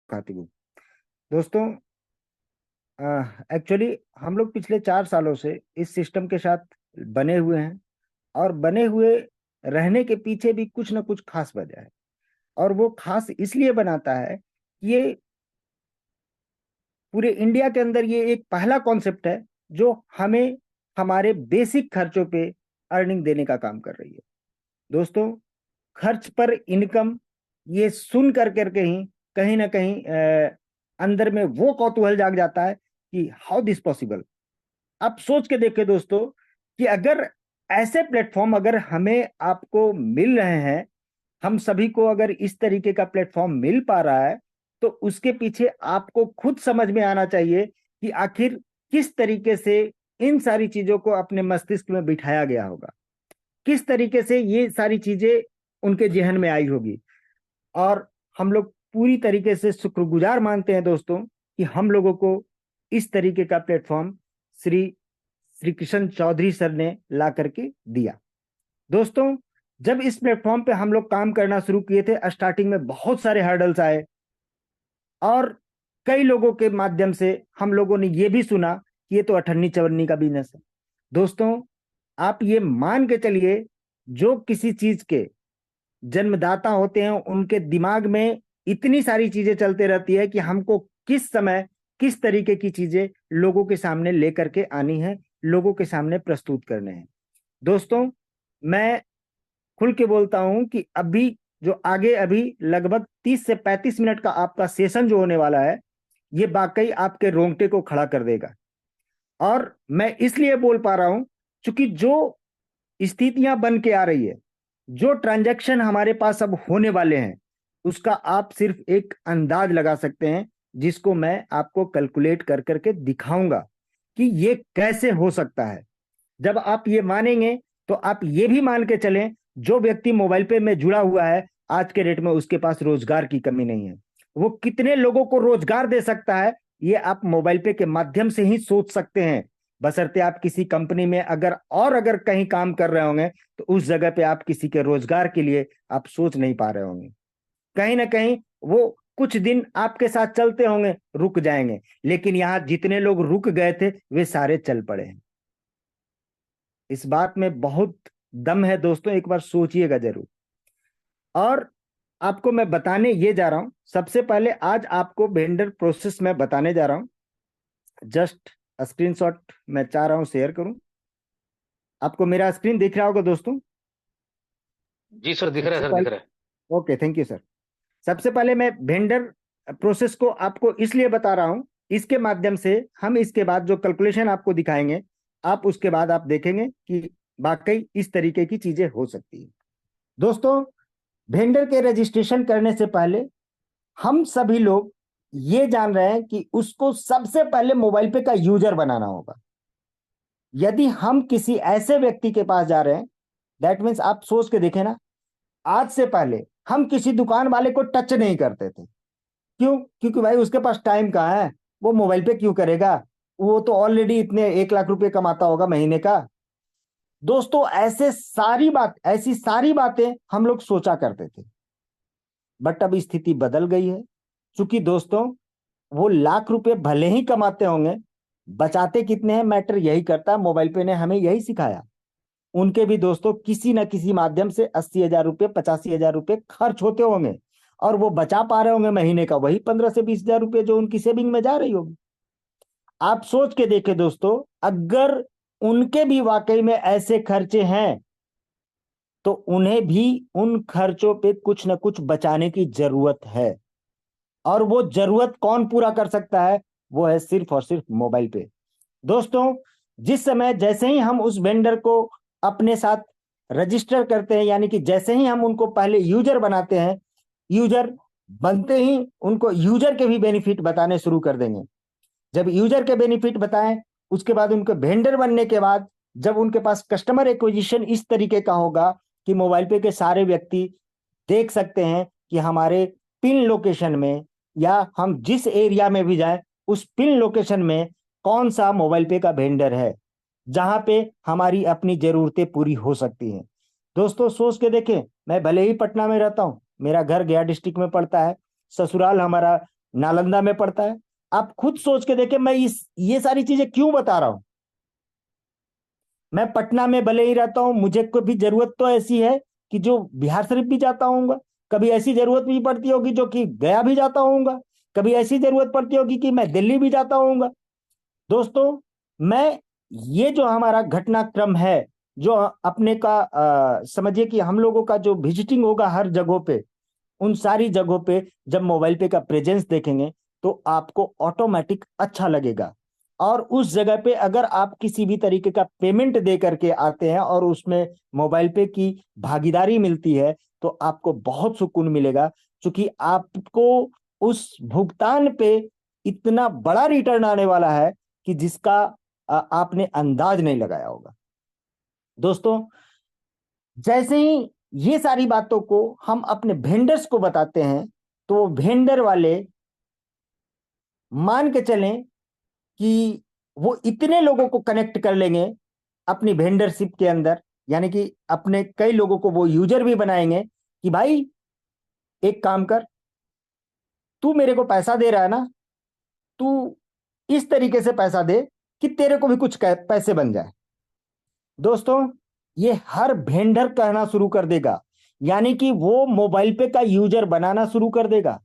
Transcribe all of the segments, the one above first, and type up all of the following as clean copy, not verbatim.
खातिबुल। दोस्तों, एक्चुअली हम लोग पिछले 4 सालों से इस सिस्टम के साथ बने हुए हैं, और बने हुए रहने के पीछे भी कुछ ना कुछ खास वजह है। और वो खास इसलिए बनाता है कि ये पूरे इंडिया के अंदर ये एक पहला कॉन्सेप्ट है जो हमें हमारे बेसिक खर्चों पे अर्निंग देने का काम कर रही है। दोस्तों, खर्च पर इनकम, ये सुन कर करके ही कहीं ना कहीं अंदर में वो कौतूहल जाग जाता है कि हाउ दिस पॉसिबल। आप सोच के देखिए दोस्तों, कि अगर ऐसे प्लेटफॉर्म अगर हमें आपको मिल रहे हैं, हम सभी को अगर इस तरीके का प्लेटफॉर्म मिल पा रहा है, तो उसके पीछे आपको खुद समझ में आना चाहिए कि आखिर किस तरीके से इन सारी चीजों को अपने मस्तिष्क में बिठाया गया होगा, किस तरीके से ये सारी चीजें उनके जहन में आई होगी। और हम लोग पूरी तरीके से शुक्रगुजार मानते हैं दोस्तों, कि हम लोगों को इस तरीके का प्लेटफॉर्म श्री श्री कृष्ण चौधरी सर ने ला करके दिया। दोस्तों, जब इस प्लेटफॉर्म पे हम लोग काम करना शुरू किए थे, स्टार्टिंग में बहुत सारे हर्डल्स आए, और कई लोगों के माध्यम से हम लोगों ने ये भी सुना कि ये तो अठन्नी चवन्नी का बिजनेस है। दोस्तों, आप ये मान के चलिए, जो किसी चीज के जन्मदाता होते हैं उनके दिमाग में इतनी सारी चीजें चलते रहती है कि हमको किस समय किस तरीके की चीजें लोगों के सामने लेकर के आनी है, लोगों के सामने प्रस्तुत करने हैं। दोस्तों, मैं खुल के बोलता हूं कि अभी जो आगे अभी लगभग 30 से 35 मिनट का आपका सेशन जो होने वाला है, ये वाकई आपके रोंगटे को खड़ा कर देगा। और मैं इसलिए बोल पा रहा हूं क्योंकि जो स्थितियां बन के आ रही है, जो ट्रांजैक्शन हमारे पास अब होने वाले हैं, उसका आप सिर्फ एक अंदाज लगा सकते हैं, जिसको मैं आपको कैलकुलेट कर करके दिखाऊंगा कि ये कैसे हो सकता है। जब आप ये मानेंगे, तो आप ये भी मान के चलें, जो व्यक्ति मोबाइल पे में जुड़ा हुआ है, आज के डेट में उसके पास रोजगार की कमी नहीं है। वो कितने लोगों को रोजगार दे सकता है, ये आप मोबाइल पे के माध्यम से ही सोच सकते हैं। बशर्ते आप किसी कंपनी में अगर कहीं काम कर रहे होंगे, तो उस जगह पे आप किसी के रोजगार के लिए आप सोच नहीं पा रहे होंगे। कहीं ना कहीं वो कुछ दिन आपके साथ चलते होंगे, रुक जाएंगे, लेकिन यहां जितने लोग रुक गए थे वे सारे चल पड़े हैं। इस बात में बहुत दम है दोस्तों, एक बार सोचिएगा जरूर। और आपको मैं बताने ये जा रहा हूं, सबसे पहले आज आपको वेंडर प्रोसेस में बताने जा रहा हूं। जस्ट स्क्रीनशॉट मैं चाह रहा हूं शेयर करूं। आपको मेरा स्क्रीन दिख रहा होगा दोस्तों। जी सर, दिख रहा है सबसे सर, दिख रहा है। पहले ओके, थैंक यू सर। सबसे पहले मैं वेंडर प्रोसेस को आपको इसलिए बता रहा हूं, इसके माध्यम से हम इसके बाद जो कैलकुलेशन आपको दिखाएंगे, आप उसके बाद आप देखेंगे कि वाकई इस तरीके की चीजें हो सकती है। दोस्तों, वेंडर के रजिस्ट्रेशन करने से पहले हम सभी लोग ये जान रहे हैं कि उसको सबसे पहले मोबाइल पे का यूजर बनाना होगा। यदि हम किसी ऐसे व्यक्ति के पास जा रहे हैं, दैट मीन्स आप सोच के देखें ना, आज से पहले हम किसी दुकान वाले को टच नहीं करते थे। क्यों? क्योंकि भाई उसके पास टाइम कहाँ है, वो मोबाइल पे क्यों करेगा, वो तो ऑलरेडी इतने 1 लाख रुपए कमाता होगा महीने का। दोस्तों, ऐसी सारी बातें हम लोग सोचा करते थे। बट अब स्थिति बदल गई है। क्योंकि दोस्तों, वो लाख रुपए भले ही कमाते होंगे, बचाते कितने हैं मैटर यही करता है। मोबाइल पे ने हमें यही सिखाया। उनके भी दोस्तों किसी न किसी माध्यम से 80,000 रुपये 85,000 रुपये खर्च होते होंगे, और वो बचा पा रहे होंगे महीने का वही 15 से 20 हजार रुपये जो उनकी सेविंग में जा रही होगी। आप सोच के देखें दोस्तों, अगर उनके भी वाकई में ऐसे खर्चे हैं, तो उन्हें भी उन खर्चों पे कुछ ना कुछ बचाने की जरूरत है। और वो जरूरत कौन पूरा कर सकता है? वो है सिर्फ और सिर्फ मोबाइल पे। दोस्तों, जिस समय जैसे ही हम उस वेंडर को अपने साथ रजिस्टर करते हैं, यानी कि जैसे ही हम उनको पहले यूजर बनाते हैं, यूजर बनते ही उनको यूजर के भी बेनिफिट बताने शुरू कर देंगे। जब यूजर के बेनिफिट बताएं, उसके बाद उनके वेंडर बनने के बाद जब उनके पास कस्टमर एक्विजिशन इस तरीके का होगा कि मोबाइल पे के सारे व्यक्ति देख सकते हैं कि हमारे पिन लोकेशन में, या हम जिस एरिया में भी जाएं, उस पिन लोकेशन में कौन सा मोबाइल पे का वेंडर है जहां पे हमारी अपनी जरूरतें पूरी हो सकती हैं। दोस्तों, सोच के देखें, मैं भले ही पटना में रहता हूं, मेरा घर गया डिस्ट्रिक्ट में पड़ता है, ससुराल हमारा नालंदा में पढ़ता है। आप खुद सोच के देखें, मैं ये सारी चीजें क्यों बता रहा हूं। मैं पटना में भले ही रहता हूं, मुझे कभी जरूरत तो ऐसी है कि जो बिहार शरीफ भी जाता हूँगा, कभी ऐसी जरूरत भी पड़ती होगी जो कि गया भी जाता हूँगा, कभी ऐसी जरूरत पड़ती होगी कि मैं दिल्ली भी जाता हूँगा। दोस्तों, मैं ये जो हमारा घटनाक्रम है, जो अपने का समझिए कि हम लोगों का जो विजिटिंग होगा हर जगहों पे, उन सारी जगहों पे जब मोबाइल पे का प्रेजेंस देखेंगे तो आपको ऑटोमेटिक अच्छा लगेगा। और उस जगह पे अगर आप किसी भी तरीके का पेमेंट दे करके आते हैं और उसमें मोबाइल पे की भागीदारी मिलती है, तो आपको बहुत सुकून मिलेगा, क्योंकि आपको उस भुगतान पे इतना बड़ा रिटर्न आने वाला है कि जिसका आपने अंदाज नहीं लगाया होगा। दोस्तों, जैसे ही ये सारी बातों को हम अपने वेंडर्स को बताते हैं, तो वो वेंडर वाले मान के चलें कि वो इतने लोगों को कनेक्ट कर लेंगे अपनी वेंडरशिप के अंदर, यानी कि अपने कई लोगों को वो यूजर भी बनाएंगे कि भाई एक काम कर, तू मेरे को पैसा दे रहा है ना, तू इस तरीके से पैसा दे कि तेरे को भी कुछ पैसे बन जाए। दोस्तों, ये हर वेंडर कहना शुरू कर देगा, यानी कि वो मोबाइल पे का यूजर बनाना शुरू कर देगा।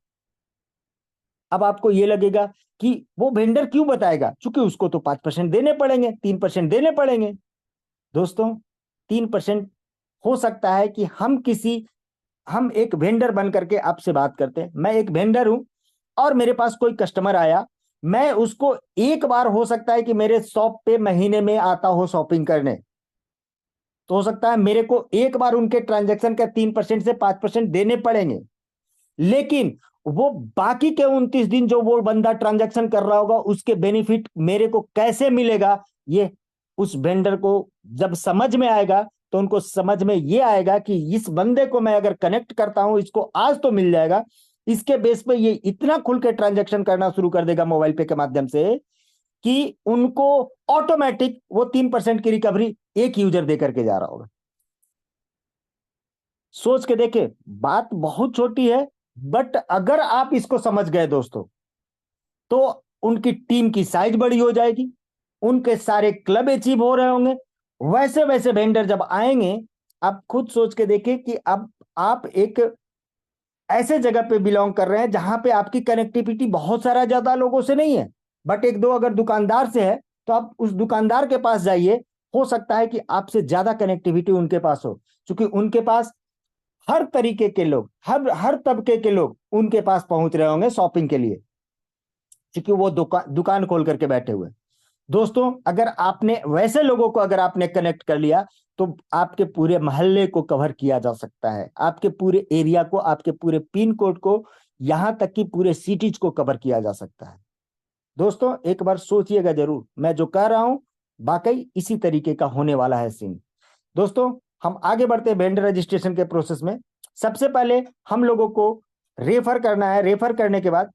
अब आपको ये लगेगा कि वो वेंडर क्यों बताएगा, क्योंकि उसको तो 5% देने पड़ेंगे, 3% देने पड़ेंगे। दोस्तों, 3% हो सकता है कि हम एक वेंडर बन करके आपसे बात करते हैं, मैं एक वेंडर हूं और मेरे पास कोई कस्टमर आया, मैं उसको एक बार हो सकता है कि मेरे शॉप पे महीने में आता हो शॉपिंग करने, तो हो सकता है मेरे को एक बार उनके ट्रांजैक्शन का 3% से 5% देने पड़ेंगे। लेकिन वो बाकी के 29 दिन जो वो बंदा ट्रांजैक्शन कर रहा होगा, उसके बेनिफिट मेरे को कैसे मिलेगा, ये उस वेंडर को जब समझ में आएगा, तो उनको समझ में ये आएगा कि इस बंदे को मैं अगर कनेक्ट करता हूं, इसको आज तो मिल जाएगा, इसके बेस पे ये इतना खुल के ट्रांजैक्शन करना शुरू कर देगा मोबाइल पे के माध्यम से कि उनको ऑटोमेटिक वो 3% की रिकवरी एक यूजर दे करके जा रहा होगा। सोच के देखे, बात बहुत छोटी है, बट अगर आप इसको समझ गए दोस्तों, तो उनकी टीम की साइज बड़ी हो जाएगी, उनके सारे क्लब अचीव हो रहे होंगे। वैसे वैसे वेंडर जब आएंगे, आप खुद सोच के देखिए कि अब आप एक ऐसे जगह पे बिलोंग कर रहे हैं जहां पे आपकी कनेक्टिविटी बहुत सारा ज्यादा लोगों से नहीं है, बट एक दो अगर दुकानदार से है, तो आप उस दुकानदार के पास जाइए, हो सकता है कि आपसे ज्यादा कनेक्टिविटी उनके पास हो, क्योंकि उनके पास हर तरीके के लोग, हर तबके के लोग उनके पास पहुंच रहे होंगे शॉपिंग के लिए, क्योंकि वो दुकान खोल करके बैठे हुए। दोस्तों, अगर आपने वैसे लोगों को अगर आपने कनेक्ट कर लिया, तो आपके पूरे मोहल्ले को कवर किया जा सकता है, आपके पूरे एरिया को, आपके पूरे पिन कोड को, यहां तक कि पूरे सिटीज को कवर किया जा सकता है। दोस्तों, एक बार सोचिएगा जरूर, मैं जो कह रहा हूं वाकई इसी तरीके का होने वाला है सीन। दोस्तों, हम आगे बढ़ते हैं वेंडर रजिस्ट्रेशन के प्रोसेस में। सबसे पहले हम लोगों को रेफर करना है। रेफर करने के बाद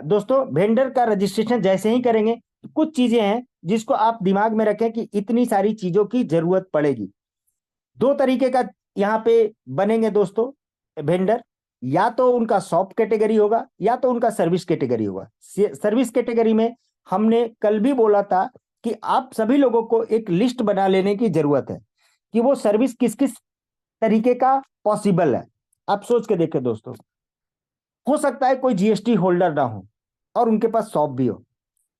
दोस्तों, वेंडर का रजिस्ट्रेशन जैसे ही करेंगे, तो कुछ चीजें हैं जिसको आप दिमाग में रखें कि इतनी सारी चीजों की जरूरत पड़ेगी। दो तरीके का यहाँ पे बनेंगे दोस्तों वेंडर, या तो उनका शॉप कैटेगरी होगा या तो उनका सर्विस कैटेगरी होगा। सर्विस कैटेगरी में हमने कल भी बोला था कि आप सभी लोगों को एक लिस्ट बना लेने की जरूरत है कि वो सर्विस किस किस तरीके का पॉसिबल है। आप सोच के देखें दोस्तों, हो सकता है कोई जीएसटी होल्डर ना हो और उनके पास शॉप भी हो,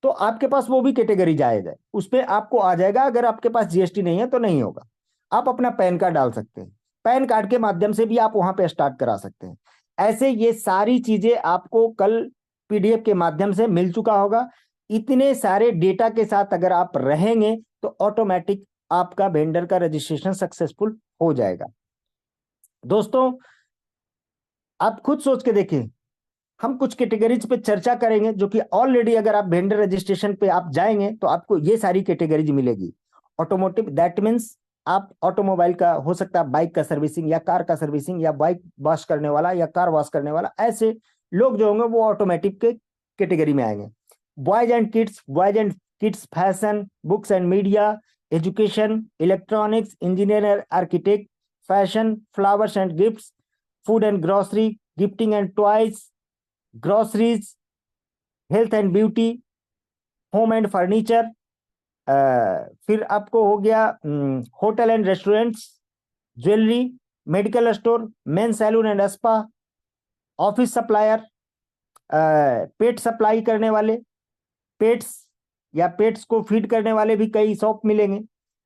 तो आपके पास वो भी कैटेगरी जाएगा, उस पर आपको आ जाएगा। अगर आपके पास जीएसटी नहीं है तो नहीं होगा, आप अपना पैन कार्ड डाल सकते हैं, पैन कार्ड के माध्यम से भी आप वहां पे स्टार्ट करा सकते हैं। ऐसे ये सारी चीजें आपको कल पीडीएफ के माध्यम से मिल चुका होगा। इतने सारे डेटा के साथ अगर आप रहेंगे, तो ऑटोमेटिक आपका वेंडर का रजिस्ट्रेशन सक्सेसफुल हो जाएगा। दोस्तों, आप खुद सोच के देखिए, हम कुछ कैटेगरीज पे चर्चा करेंगे जो कि ऑलरेडी अगर आप वेंडर रजिस्ट्रेशन पे आप जाएंगे तो आपको ये सारी कैटेगरीज मिलेगी। ऑटोमोटिव, दैट मीन्स आप ऑटोमोबाइल का, हो सकता है बाइक का सर्विसिंग या कार का सर्विसिंग या बाइक वॉश करने वाला या कार वॉश करने वाला, ऐसे लोग जो होंगे वो ऑटोमेटिव के कैटेगरी में आएंगे। Boys and kids fashion, books and media, education, electronics, engineer, architect, fashion, flowers and gifts, food and grocery, gifting and toys, groceries, health and beauty, home and furniture, फिर आपको हो गया hotel and restaurants, jewellery, medical store, men salon and spa, office supplier, pet supply करने वाले, pets या pets को feed करने वाले भी कई शॉप मिलेंगे,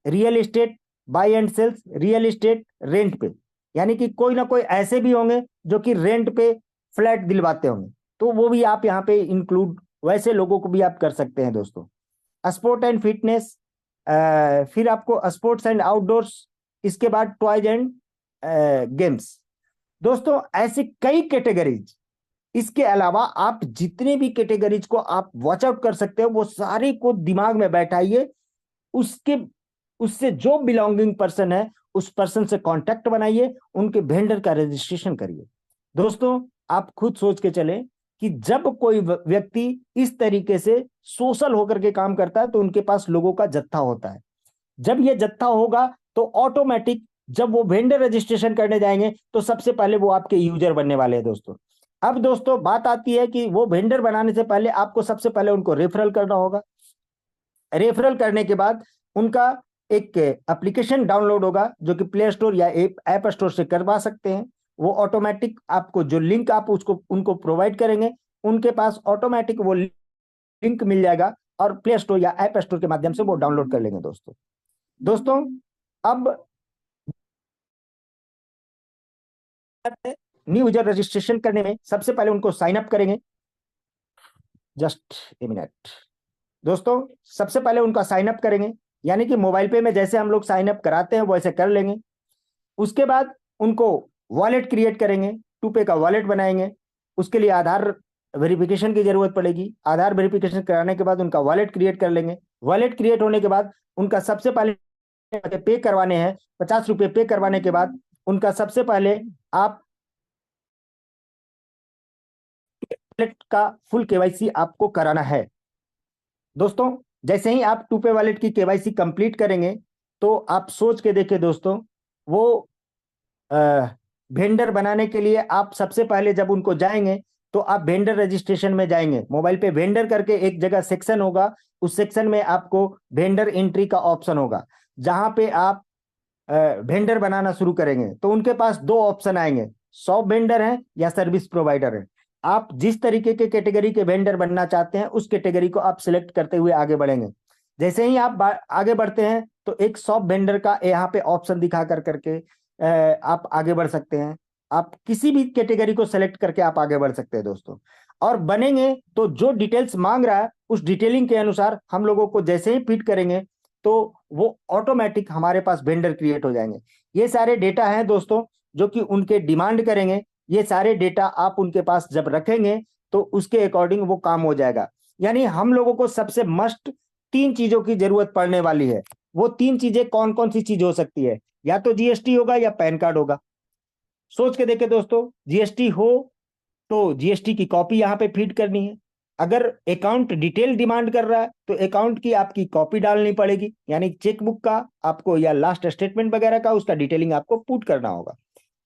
real estate, buy and sales, real estate rent पे, यानी कि कोई ना कोई ऐसे भी होंगे जो कि रेंट पे फ्लैट दिलवाते होंगे, तो वो भी आप यहाँ पे इंक्लूड, वैसे लोगों को भी आप कर सकते हैं दोस्तों। स्पोर्ट एंड फिटनेस, फिर आपको स्पोर्ट्स एंड आउटडोर्स, इसके बाद टॉयज एंड गेम्स। दोस्तों ऐसे कई कैटेगरीज, इसके अलावा आप जितने भी कैटेगरीज को आप वॉच आउट कर सकते हो वो सारे को दिमाग में बैठाइए, उसके उससे जो बिलोंगिंग पर्सन है उस पर्सन से कांटेक्ट बनाइए, उनके वेंडर का रजिस्ट्रेशन करिए। दोस्तों आप खुद सोच के चलें कि जब कोई व्यक्ति इस तरीके से सोशल होकर के काम करता है तो उनके पास लोगों का जत्था होता है। जब ये जत्था होगा तो ऑटोमेटिक जब वो वेंडर रजिस्ट्रेशन करने जाएंगे तो सबसे पहले वो आपके यूजर बनने वाले हैं दोस्तों। अब दोस्तों बात आती है कि वो वेंडर बनाने से पहले आपको सबसे पहले उनको रेफरल करना होगा। रेफरल करने के बाद उनका एक एप्लीकेशन डाउनलोड होगा जो कि प्ले स्टोर या ऐप स्टोर से करवा सकते हैं। वो ऑटोमेटिक आपको जो लिंक आप उसको उनको प्रोवाइड करेंगे, उनके पास ऑटोमेटिक वो लिंक मिल जाएगा और प्ले स्टोर या ऐप स्टोर के माध्यम से वो डाउनलोड कर लेंगे दोस्तों। दोस्तों अब न्यू यूजर रजिस्ट्रेशन करने में सबसे पहले उनको साइन अप करेंगे। जस्ट ए मिनट दोस्तों, सबसे पहले उनका साइन अप करेंगे, यानी कि मोबाइल पे में जैसे हम लोग साइन अप कराते हैं वैसे कर लेंगे। उसके बाद उनको वॉलेट क्रिएट करेंगे, टू पे का वॉलेट बनाएंगे। उसके लिए आधार वेरिफिकेशन की जरूरत पड़ेगी। आधार वेरिफिकेशन कराने के बाद उनका वॉलेट क्रिएट कर लेंगे। वॉलेट क्रिएट होने के बाद उनका सबसे पहले पे करवाने हैं, 50 रुपये पे करवाने के बाद उनका सबसे पहले आप वॉलेट का फुल केवाईसी आपको कराना है। दोस्तों जैसे ही आप टू पे वॉलेट की केवाईसी कंप्लीट करेंगे तो आप सोच के देखिए दोस्तों, वो वेंडर बनाने के लिए आप सबसे पहले जब उनको जाएंगे तो आप वेंडर रजिस्ट्रेशन में जाएंगे। मोबाइल पे वेंडर करके एक जगह सेक्शन होगा, उस सेक्शन में आपको वेंडर एंट्री का ऑप्शन होगा, जहां पे आप वेंडर बनाना शुरू करेंगे तो उनके पास दो ऑप्शन आएंगे, शॉप वेंडर है या सर्विस प्रोवाइडर है। आप जिस तरीके के कैटेगरी के वेंडर बनना चाहते हैं उस कैटेगरी को आप सिलेक्ट करते हुए आगे बढ़ेंगे। जैसे ही आप आगे बढ़ते हैं तो एक शॉप वेंडर का यहाँ पे ऑप्शन दिखा कर करके आप आगे बढ़ सकते हैं। आप किसी भी कैटेगरी को सेलेक्ट करके आप आगे बढ़ सकते हैं दोस्तों। और बनेंगे तो जो डिटेल्स मांग रहा है उस डिटेलिंग के अनुसार हम लोगों को जैसे ही फिट करेंगे तो वो ऑटोमेटिक हमारे पास वेंडर क्रिएट हो जाएंगे। ये सारे डेटा हैं दोस्तों जो कि उनके डिमांड करेंगे। ये सारे डेटा आप उनके पास जब रखेंगे तो उसके अकॉर्डिंग वो काम हो जाएगा। यानी हम लोगों को सबसे मस्ट 3 चीजों की जरूरत पड़ने वाली है। वो 3 चीजें कौन कौन सी चीज हो सकती है? या तो जीएसटी होगा या पैन कार्ड होगा। सोच के देखे दोस्तों, जीएसटी हो तो जीएसटी की कॉपी यहाँ पे फीड करनी है। अगर अकाउंट डिटेल डिमांड कर रहा है तो अकाउंट की आपकी कॉपी डालनी पड़ेगी, यानी चेकबुक का आपको या लास्ट स्टेटमेंट वगैरह का उसका डिटेलिंग आपको पुट करना होगा।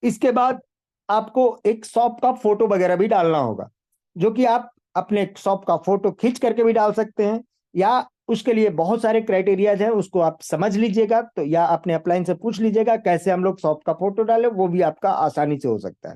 इसके बाद आपको एक शॉप का फोटो वगैरह भी डालना होगा, जो कि आप अपने शॉप का फोटो खींच करके भी डाल सकते हैं, या उसके लिए बहुत सारे क्राइटेरियाज हैं, उसको आप समझ लीजिएगा तो, या अपने अपलाइन से पूछ लीजिएगा कैसे हम लोग शॉप का फोटो डालें, वो भी आपका आसानी से हो सकता है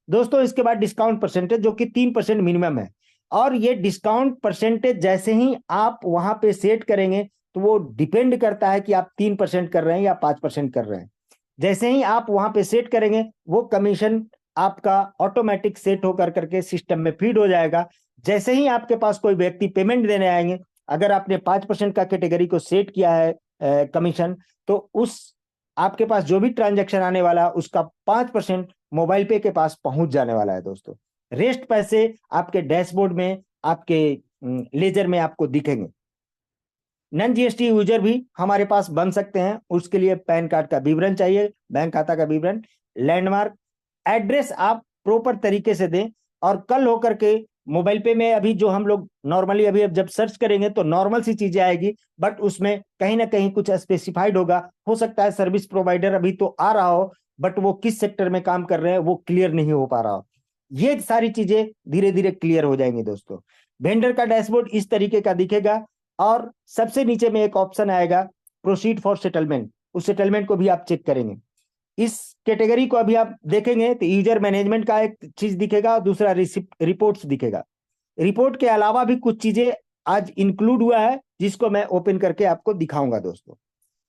दोस्तों। इसके बाद डिस्काउंट परसेंटेज जो कि 3% मिनिमम है, और ये डिस्काउंट परसेंटेज जैसे ही आप वहां पे सेट करेंगे तो वो डिपेंड करता है कि आप 3% कर रहे हैं या 5% कर रहे हैं। जैसे ही आप वहां पे सेट करेंगे वो कमीशन आपका ऑटोमेटिक सेट होकर करके सिस्टम में फीड हो जाएगा। जैसे ही आपके पास कोई व्यक्ति पेमेंट देने आएंगे, अगर आपने 5% का कैटेगरी को सेट किया है कमीशन, तो उस आपके पास जो भी ट्रांजैक्शन आने वाला उसका 5% मोबाइल पे के पास पहुंच जाने वाला है दोस्तों। रेस्ट पैसे आपके डैशबोर्ड में, आपके लेजर में आपको दिखेंगे। नॉन जीएसटी यूजर भी हमारे पास बन सकते हैं। उसके लिए पैन कार्ड का विवरण चाहिए, बैंक खाता का विवरण, लैंडमार्क, एड्रेस आप प्रॉपर तरीके से दें। और कल होकर के मोबाइल पे में अभी जो हम लोग नॉर्मली अभी अब जब सर्च करेंगे तो नॉर्मल सी चीजें आएगी, बट उसमें कहीं ना कहीं कुछ स्पेसिफाइड होगा। हो सकता है सर्विस प्रोवाइडर अभी तो आ रहा हो, बट वो किस सेक्टर में काम कर रहे हैं वो क्लियर नहीं हो पा रहा हो। ये सारी चीजें धीरे धीरे क्लियर हो जाएंगी दोस्तों। वेंडर का डैशबोर्ड इस तरीके का दिखेगा और सबसे नीचे में एक ऑप्शन आएगा प्रोसीड फॉर सेटलमेंट, उस सेटलमेंट को भी आप चेक करेंगे। इस कैटेगरी को अभी आप देखेंगे तो यूजर मैनेजमेंट का एक चीज दिखेगा, दूसरा रिपोर्ट्स दिखेगा। रिपोर्ट के अलावा भी कुछ चीजें आज इंक्लूड हुआ है जिसको मैं ओपन करके आपको दिखाऊंगा दोस्तों।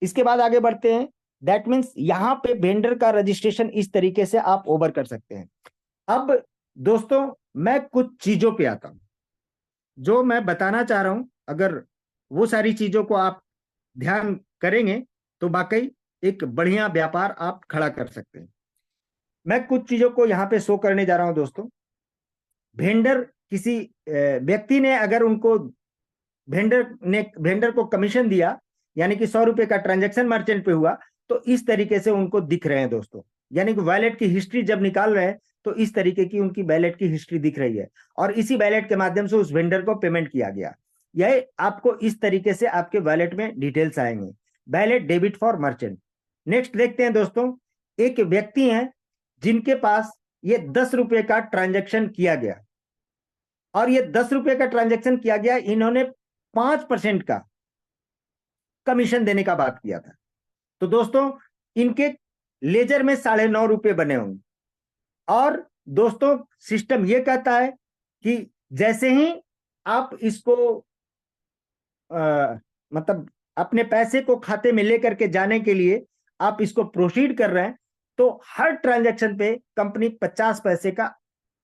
इसके बाद आगे बढ़ते हैं। दैट मीन्स यहां पे वेंडर का रजिस्ट्रेशन इस तरीके से आप ओवर कर सकते हैं। अब दोस्तों मैं कुछ चीजों पे आता हूं जो मैं बताना चाह रहा हूं, अगर वो सारी चीजों को आप ध्यान करेंगे तो वाकई एक बढ़िया व्यापार आप खड़ा कर सकते हैं। मैं कुछ चीजों को यहां पे शो करने जा रहा हूं दोस्तों। वेंडर किसी व्यक्ति ने अगर उनको वेंडर को कमीशन दिया, यानी कि 100 रुपए का ट्रांजेक्शन मर्चेंट पे हुआ, तो इस तरीके से उनको दिख रहे हैं दोस्तों। यानी कि वैलेट की हिस्ट्री जब निकाल रहे हैं तो इस तरीके की उनकी वैलेट की हिस्ट्री दिख रही है और इसी वैलेट के माध्यम से उस वेंडर को पेमेंट किया गया। यह आपको इस तरीके से आपके वैलेट में डिटेल्स आएंगे। Wallet debit for merchant. Next देखते हैं दोस्तों। एक व्यक्ति हैं जिनके पास ये 10 रुपए का ट्रांजेक्शन किया गया और ये 10 रुपए का ट्रांजेक्शन किया गया, इन्होंने 5% का कमीशन देने का बात किया था। तो दोस्तों इनके लेजर में 9.5 रुपए बने होंगे और दोस्तों सिस्टम ये कहता है कि जैसे ही आप इसको मतलब अपने पैसे को खाते में लेकर के जाने के लिए आप इसको प्रोसीड कर रहे हैं तो हर ट्रांजैक्शन पे कंपनी 50 पैसे का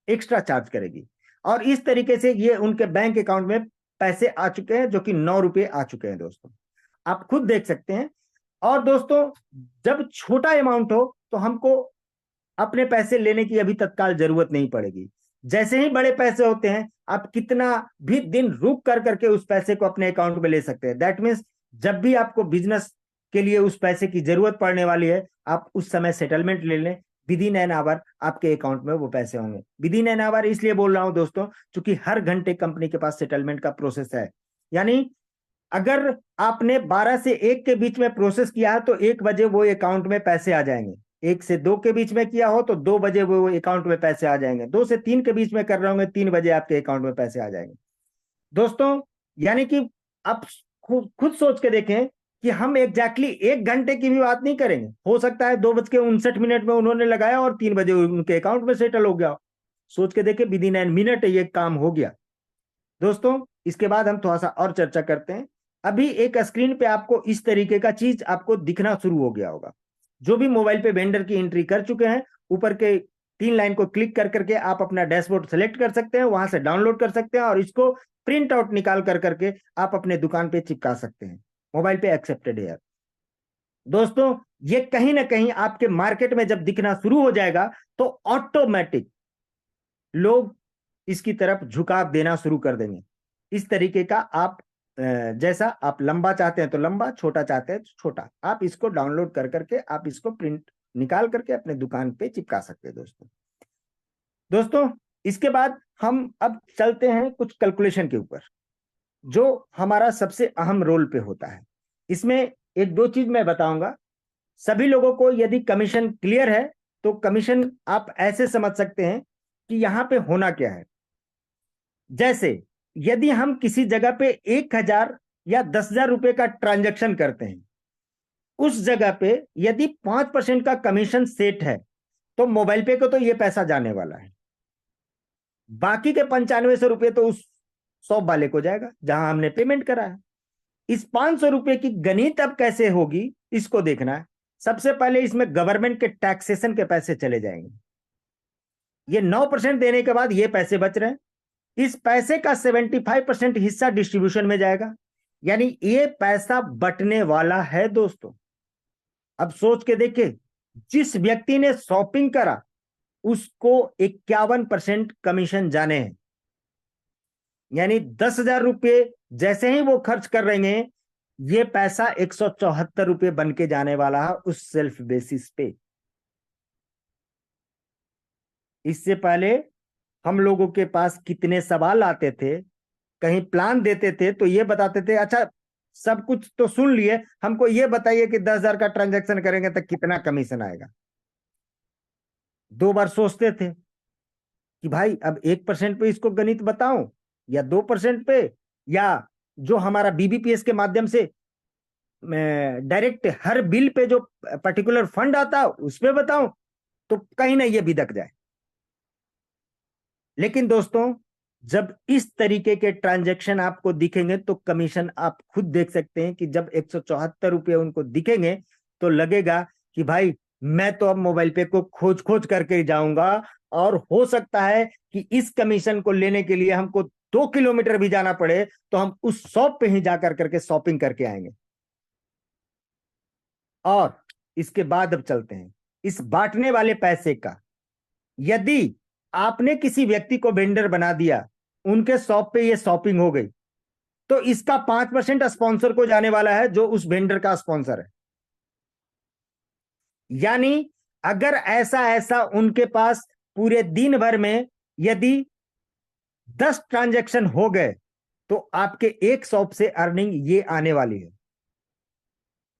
एक्स्ट्रा चार्ज करेगी और इस तरीके से ये उनके बैंक अकाउंट में पैसे आ चुके हैं जो कि 9 रुपए आ चुके हैं दोस्तों, आप खुद देख सकते हैं। और दोस्तों जब छोटा अमाउंट हो तो हमको अपने पैसे लेने की अभी तत्काल जरूरत नहीं पड़ेगी। जैसे ही बड़े पैसे होते हैं आप कितना भी दिन रुक कर करके उस पैसे को अपने अकाउंट में ले सकते हैं। दैट मीन्स जब भी आपको बिजनेस के लिए उस पैसे की जरूरत पड़ने वाली है आप उस समय सेटलमेंट ले लें, विद इन एन आवर आपके अकाउंट में वो पैसे होंगे। विद इन एन आवर इसलिए बोल रहा हूं दोस्तों क्योंकि हर घंटे कंपनी के पास सेटलमेंट का प्रोसेस है। यानी अगर आपने 12 से 1 के बीच में प्रोसेस किया है तो 1 बजे वो अकाउंट में पैसे आ जाएंगे। 1 से 2 के बीच में किया हो तो 2 बजे वो अकाउंट में पैसे आ जाएंगे। 2 से 3 के बीच में कर रहे होंगे 3 बजे आपके अकाउंट में पैसे आ जाएंगे दोस्तों। यानी कि आप खुद सोच के देखें कि हम एग्जैक्टली 1 घंटे की भी बात नहीं करेंगे। हो सकता है 2:59 में उन्होंने लगाया और 3 बजे उनके अकाउंट में सेटल हो गया। सोच के देखें विद इन एन मिनट ये काम हो गया दोस्तों। इसके बाद हम थोड़ा सा और चर्चा करते हैं। अभी एक स्क्रीन पे आपको इस तरीके का चीज आपको दिखना शुरू हो गया होगा। जो भी मोबाइल पे वेंडर की एंट्री कर चुके हैं ऊपर के 3 लाइन को क्लिक कर करके आप अपना डैशबोर्ड सेलेक्ट कर सकते हैं, वहां से डाउनलोड कर सकते हैं और इसको प्रिंट आउट निकाल कर करके आप अपने दुकान पे चिपका सकते हैं। मोबाइल पे एक्सेप्टेड है दोस्तों। ये कहीं ना कहीं आपके मार्केट में जब दिखना शुरू हो जाएगा तो ऑटोमेटिक लोग इसकी तरफ झुकाव देना शुरू कर देंगे। इस तरीके का आप जैसा आप लंबा चाहते हैं तो लंबा, छोटा चाहते हैं तो छोटा, आप इसको डाउनलोड कर करके आप इसको प्रिंट निकाल करके अपने दुकान पे चिपका सकते हैं दोस्तों। इसके बाद हम अब चलते हैं कुछ कैलकुलेशन के ऊपर जो हमारा सबसे अहम रोल पे होता है। इसमें एक दो चीज मैं बताऊंगा। सभी लोगों को यदि कमीशन क्लियर है तो कमीशन आप ऐसे समझ सकते हैं कि यहां पे होना क्या है। जैसे यदि हम किसी जगह पे 1,000 या 10,000 रुपए का ट्रांजैक्शन करते हैं, उस जगह पे यदि 5% का कमीशन सेट है तो मोबाइल पे को तो ये पैसा जाने वाला है। बाकी के 9500 रुपए तो उस शॉप वाले को जाएगा जहां हमने पेमेंट करा है। इस 500 रुपए की गणित अब कैसे होगी इसको देखना है। सबसे पहले इसमें गवर्नमेंट के टैक्सेशन के पैसे चले जाएंगे। ये 9% देने के बाद ये पैसे बच रहे हैं। इस पैसे का 75% हिस्सा डिस्ट्रीब्यूशन में जाएगा, यानी ये पैसा बटने वाला है दोस्तों। अब सोच के देखिए, जिस व्यक्ति ने शॉपिंग करा उसको 51% कमीशन जाने हैं। यानी 10,000 रुपये जैसे ही वो खर्च कर रहे हैं ये पैसा 174 रुपये बन के जाने वाला है उस सेल्फ बेसिस पे। इससे पहले हम लोगों के पास कितने सवाल आते थे, कहीं प्लान देते थे तो ये बताते थे अच्छा सब कुछ तो सुन लिए, हमको ये बताइए कि 10,000 का ट्रांजैक्शन करेंगे तो कितना कमीशन आएगा। 2 बार सोचते थे कि भाई अब 1% पे इसको गणित बताऊं या 2% पे, या जो हमारा बीबीपीएस के माध्यम से डायरेक्ट हर बिल पे जो पर्टिकुलर फंड आता है उस पे बताऊं, तो कहीं ना ये बिदक जाए। लेकिन दोस्तों, जब इस तरीके के ट्रांजैक्शन आपको दिखेंगे तो कमीशन आप खुद देख सकते हैं कि जब 174 रुपये उनको दिखेंगे तो लगेगा कि भाई मैं तो अब मोबाइल पे को खोज खोज करके जाऊंगा, और हो सकता है कि इस कमीशन को लेने के लिए हमको 2 किलोमीटर भी जाना पड़े तो हम उस शॉप पे ही जाकर करके शॉपिंग करके आएंगे। और इसके बाद अब चलते हैं इस बांटने वाले पैसे का। यदि आपने किसी व्यक्ति को वेंडर बना दिया, उनके शॉप पे ये शॉपिंग हो गई, तो इसका 5% स्पॉन्सर को जाने वाला है जो उस वेंडर का स्पॉन्सर है। यानी अगर ऐसा ऐसा उनके पास पूरे दिन भर में यदि 10 ट्रांजैक्शन हो गए तो आपके एक शॉप से अर्निंग ये आने वाली है।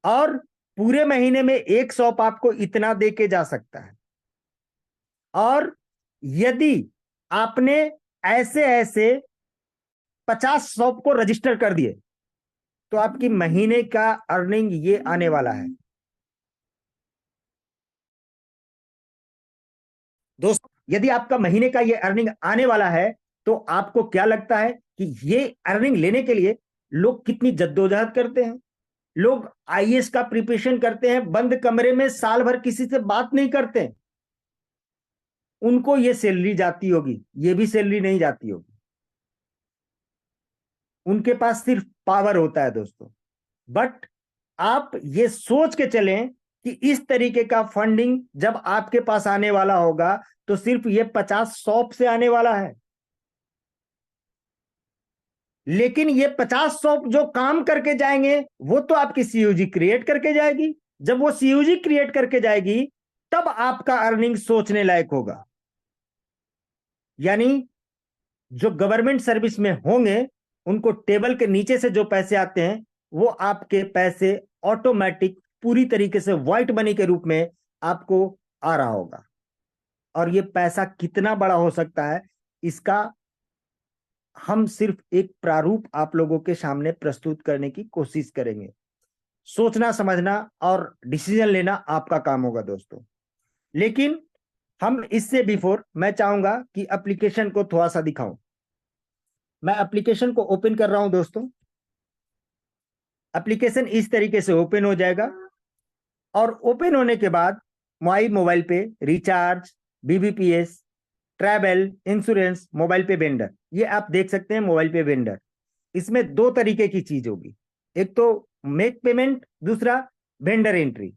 और पूरे महीने में एक शॉप आपको इतना दे के जा सकता है। और यदि आपने ऐसे ऐसे 50 शॉप को रजिस्टर कर दिए तो आपकी महीने का अर्निंग ये आने वाला है। दोस्तों, यदि आपका महीने का ये अर्निंग आने वाला है तो आपको क्या लगता है कि ये अर्निंग लेने के लिए लोग कितनी जद्दोजहद करते हैं? लोग आईएएस का प्रिपरेशन करते हैं, बंद कमरे में साल भर किसी से बात नहीं करते हैं। उनको ये सैलरी जाती होगी, ये भी सैलरी नहीं जाती होगी। उनके पास सिर्फ पावर होता है दोस्तों। बट आप ये सोच के चलें कि इस तरीके का फंडिंग जब आपके पास आने वाला होगा तो सिर्फ ये 50 शॉप से आने वाला है। लेकिन ये 50 शॉप जो काम करके जाएंगे वो तो आपकी सीयूजी क्रिएट करके जाएगी। जब वो सीयूजी क्रिएट करके जाएगी तब आपका अर्निंग सोचने लायक होगा। यानी जो गवर्नमेंट सर्विस में होंगे उनको टेबल के नीचे से जो पैसे आते हैं वो आपके पैसे ऑटोमेटिक पूरी तरीके से व्हाइट मनी के रूप में आपको आ रहा होगा। और ये पैसा कितना बड़ा हो सकता है इसका हम सिर्फ एक प्रारूप आप लोगों के सामने प्रस्तुत करने की कोशिश करेंगे। सोचना समझना और डिसीजन लेना आपका काम होगा दोस्तों। लेकिन हम इससे बिफोर मैं चाहूंगा कि एप्लीकेशन को थोड़ा सा दिखाऊं। मैं एप्लीकेशन को ओपन कर रहा हूं दोस्तों। एप्लीकेशन इस तरीके से ओपन हो जाएगा और ओपन होने के बाद माई मोबाइल पे recharge, BBPS, travel, insurance, mobile पे वेंडर, ये आप देख सकते हैं मोबाइल पे वेंडर। इसमें दो तरीके की चीज होगी, एक तो मेक पेमेंट, दूसरा वेंडर एंट्री।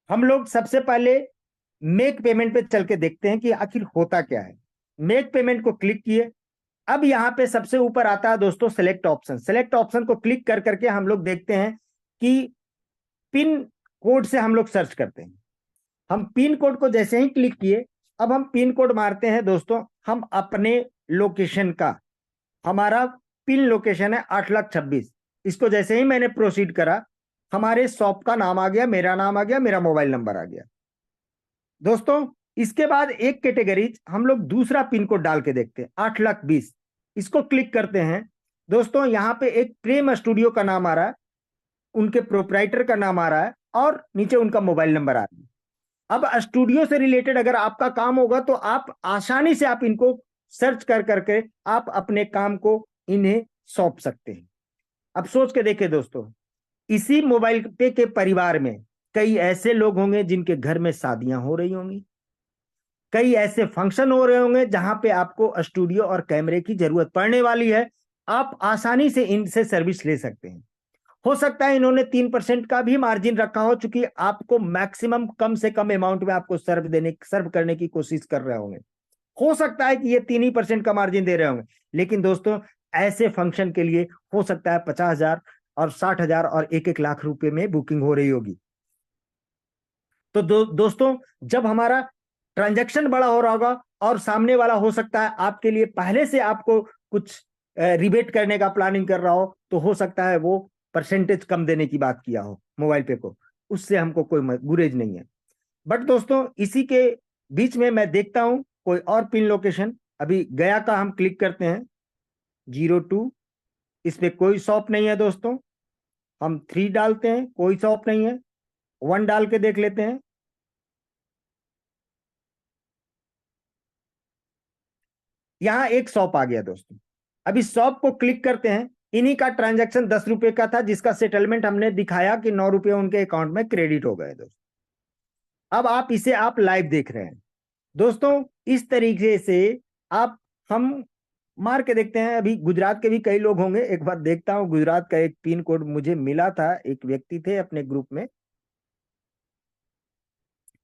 हम लोग सबसे पहले मेक पेमेंट पे चल के देखते हैं कि आखिर होता क्या है। मेक पेमेंट को क्लिक किए। अब यहाँ पे सबसे ऊपर आता है दोस्तों सेलेक्ट ऑप्शन। सेलेक्ट ऑप्शन को क्लिक कर करके हम लोग देखते हैं कि पिन कोड से हम लोग सर्च करते हैं। हम पिन कोड को जैसे ही क्लिक किए, अब हम पिन कोड मारते हैं दोस्तों, हम अपने लोकेशन का। हमारा पिन लोकेशन है 8,26,000। इसको जैसे ही मैंने प्रोसीड करा, हमारे शॉप का नाम आ गया, मेरा नाम आ गया, मेरा मोबाइल नंबर आ गया दोस्तों। इसके बाद एक कैटेगरी हम लोग दूसरा पिन कोड डाल के देखते हैं 8,20,000। इसको क्लिक करते हैं दोस्तों, यहाँ पे एक प्रेम स्टूडियो का नाम आ रहा है, उनके प्रोप्राइटर का नाम आ रहा है और नीचे उनका मोबाइल नंबर आ रहा है। अब स्टूडियो से रिलेटेड अगर आपका काम होगा तो आप आसानी से आप इनको सर्च कर करके आप अपने काम को इन्हें सौंप सकते हैं। अब सोच के देखिए दोस्तों, इसी मोबाइल पे के परिवार में कई ऐसे लोग होंगे जिनके घर में शादियां हो रही होंगी, कई ऐसे फंक्शन हो रहे होंगे जहां पे आपको स्टूडियो और कैमरे की जरूरत पड़ने वाली है। आप आसानी से इनसे सर्विस ले सकते हैं। हो सकता है इन्होंने 3% का भी मार्जिन रखा हो, चूंकि आपको मैक्सिमम कम से कम अमाउंट में आपको सर्व करने की कोशिश कर रहे होंगे। हो सकता है कि ये 3% का मार्जिन दे रहे होंगे। लेकिन दोस्तों, ऐसे फंक्शन के लिए हो सकता है 50,000 और 60,000 और 1-1 लाख रुपए में बुकिंग हो रही होगी। तो दोस्तों, जब हमारा ट्रांजैक्शन बड़ा हो रहा होगा और सामने वाला हो सकता है आपके लिए पहले से आपको कुछ रिबेट करने का प्लानिंग कर रहा हो, तो हो सकता है वो परसेंटेज कम देने की बात किया हो मोबाइल पे को, उससे हमको कोई गुरेज नहीं है। बट दोस्तों, इसी के बीच में मैं देखता हूं कोई और पिन लोकेशन, अभी गया का हम क्लिक करते हैं, 02, इस पे कोई शॉप नहीं है दोस्तों। हम 3 डालते हैं, कोई शॉप नहीं है। 1 डाल के देख लेते हैं, यहां एक शॉप आ गया दोस्तों। अब इस शॉप को क्लिक करते हैं, इन्हीं का ट्रांजैक्शन 10 रुपए का था, जिसका सेटलमेंट हमने दिखाया कि 9 रुपए उनके अकाउंट में क्रेडिट हो गए दोस्तों। अब आप इसे आप लाइव देख रहे हैं दोस्तों। इस तरीके से आप हम मार के देखते हैं। अभी गुजरात के भी कई लोग होंगे, एक बार देखता हूं। गुजरात का एक पिन कोड मुझे मिला था, एक व्यक्ति थे अपने ग्रुप में,